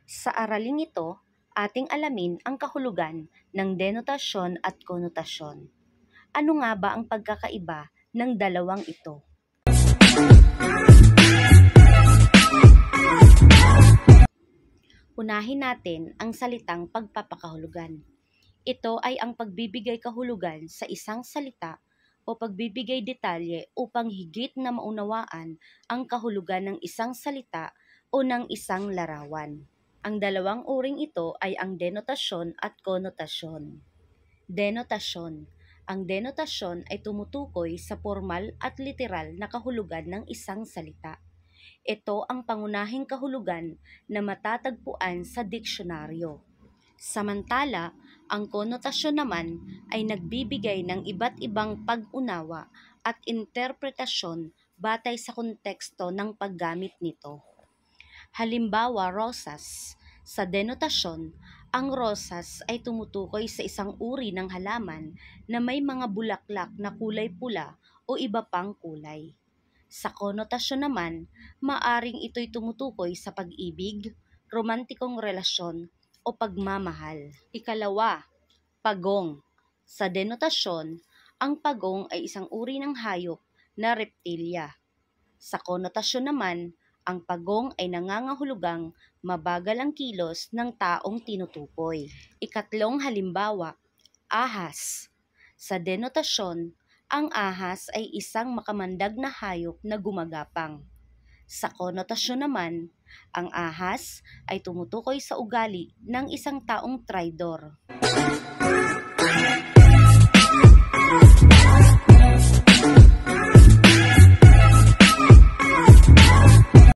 Sa araling ito, ating alamin ang kahulugan ng denotasyon at konotasyon. Ano nga ba ang pagkakaiba ng dalawang ito? Unahin natin ang salitang pagpapakahulugan. Ito ay ang pagbibigay kahulugan sa isang salita o pagbibigay detalye upang higit na maunawaan ang kahulugan ng isang salita o ng isang larawan. Ang dalawang uring ito ay ang denotasyon at konotasyon. Denotasyon. Ang denotasyon ay tumutukoy sa formal at literal na kahulugan ng isang salita. Ito ang pangunahing kahulugan na matatagpuan sa diksyonaryo. Samantala, ang konotasyon naman ay nagbibigay ng iba't ibang pag-unawa at interpretasyon batay sa konteksto ng paggamit nito. Halimbawa, rosas. Sa denotasyon, ang rosas ay tumutukoy sa isang uri ng halaman na may mga bulaklak na kulay pula o iba pang kulay. Sa konotasyon naman, maaring ito'y tumutukoy sa pag-ibig, romantikong relasyon, o pagmamahal. Ikalawa, pagong. Sa denotasyon, ang pagong ay isang uri ng hayop na reptilya. Sa konotasyon naman, ang pagong ay nangangahulugang mabagal ang kilos ng taong tinutukoy. Ikatlong halimbawa, ahas. Sa denotasyon, ang ahas ay isang makamandag na hayop na gumagapang. Sa konotasyon naman, ang ahas ay tumutukoy sa ugali ng isang taong traidor.